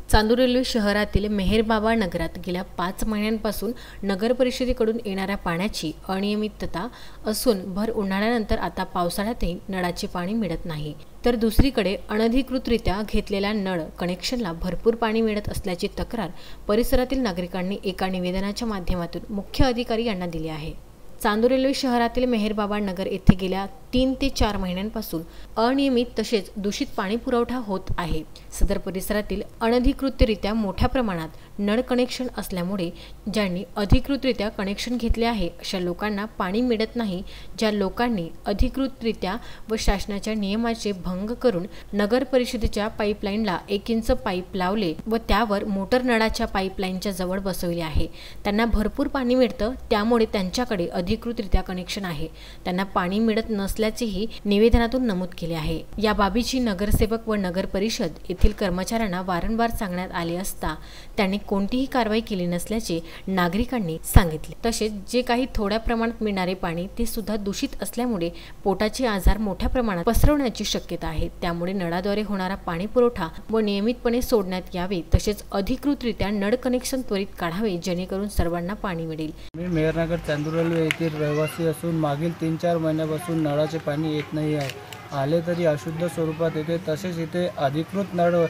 Chandur railway शहरातील मेहरबाबा नगरात गेल्या 5 महिन्यांपासून नगर परिषदेकडून येणाऱ्या पाण्याची अनियमितता असून भर उन्हाळ्यानंतर आता पावसाळ्यातही नळाचे पाणी मिळत नाही। तर दुसरीकडे अनधिकृतरित्या घेतलेल्या नळ कनेक्शनला भरपूर पाणी मिळत असल्याची तक्रार परिसरातील नागरिकांनी एका निवेदनाच्या माध्यमातून मुख्य अधिकारी यांना दिली आहे। चांदूर रेल्वे शहरातील मेहरबाबा नगर येथे गेल्या 3 ते 4 महिन्यांपासून अनियमित तसेच दूषित पाणी पुरवठा होत आहे। सदर परिसरातील अनधिकृतरित्या मोठ्या प्रमाणात नळ कनेक्शन असल्यामुळे ज्यांनी अधिकृतरित्या कनेक्शन घेतले आहे अशा लोकांना पाणी मिळत नाही। ज्या लोकांनी अधिकृतरित्या व शासनाच्या नियमाचे भंग करून नगर परिषदेच्या पाईपलाईनला 1 इंच पाईप लावले व त्यावर मोटर नळाच्या पाईपलाईनच्या जवळ बसवले आहे, त्यांना भरपूर पाणी मिळतं, त्यामुळे त्यांच्याकडे अधिकृतरित्या कनेक्शन आहे, त्यांना पाणी मिळत नसल्याचेही निवेदनातून नमूद केले आहे। या बाबीची नगरसेवक व नगर परिषद येथील कर्मचाऱ्यांना वारंवार सांगण्यात आले असता त्यांनी कोणतीही कारवाई केली नसल्याचे नागरिकांनी सांगितले। तसेच जे काही थोड्या प्रमाणात मिळणारे पाणी ते सुद्धा दूषित असल्यामुळे पोटाचे आजार मोठ्या प्रमाणात पसरवण्याची शक्यता आहे, त्यामुळे नळाद्वारे होणारा पाणी पुरवठा व नियमितपणे सोडण्यात यावे, तसेच अधिकृतरित्या नळ कनेक्शन त्वरित काढावे जेणेकरून सर्वांना पाणी मिळेल। मी मेहरनगर चांदूर रेल्वे येथील रहिवासी असून मागील 3-4 महिन्यापासून नळाचे पाणी येत नाही आहे। आले तरी अशुद्ध स्वरूपात येते, तसेच इथे अधिकृत नळ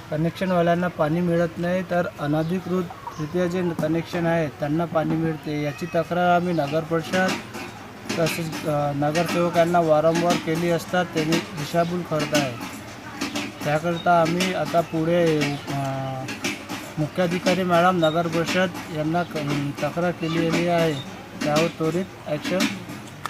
कनेक्शनवाल्यांना पाणी मिळत नाही, तर अनधिकृतरित्या जे कनेक्शन आहे त्यांना पाणी मिळते। याची तक्रार आम्ही नगर परिषद तसेच नगरसेवकांना वारंवार केली असता त्यांनी दिशाभूल करत आहे। त्याकरता आम्ही आता पुढे मुख्याधिकारी मॅडम नगर परिषद यांना तक्रार केलेली आहे, त्यावर त्वरित ॲक्शन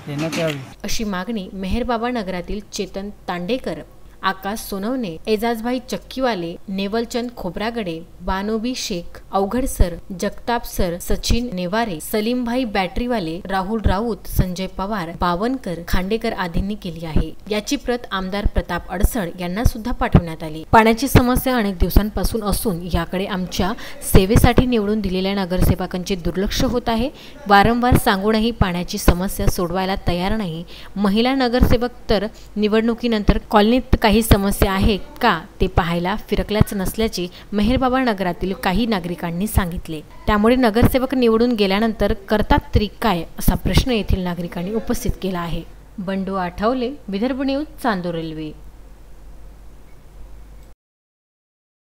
घेण्यात यावी अशी मागणी मेहरबाबा नगरातील चेतन तांडेकर, आकाश सोनवणे, एजाजभाई चक्कीवाले, नेवलचंद खोब्रागडे, बानोबी शेख, अवघड सर, जगताप सर, सचिन नेवारे, सलीमभाई बॅटरीवाले, राहुल राऊत, संजय पवार, बावनकर, खांडेकर आदींनी केली आहे। याची प्रत आमदार प्रताप अडसड यांना सुद्धा पाठवण्यात आली। पाण्याची समस्या अनेक दिवसांपासून असून याकडे आमच्या सेवेसाठी निवडून दिलेल्या नगरसेवकांचे दुर्लक्ष होत आहे। वारंवार सांगूनही पाण्याची समस्या सोडवायला तयार नाही। महिला नगरसेवक तर निवडणुकीनंतर कॉलनीत काही समस्या आहे का ते पाहायला फिरकल्याच नसल्याचे मेहरबाबा नगरातील काही नागरिकांनी सांगितले। त्यामुळे नगरसेवक निवडून गेल्यानंतर करतात तरी काय असा प्रश्न येथील नागरिकांनी उपस्थित केला आहे। Bandu Athawale, Vidarbha news, Chandur railway.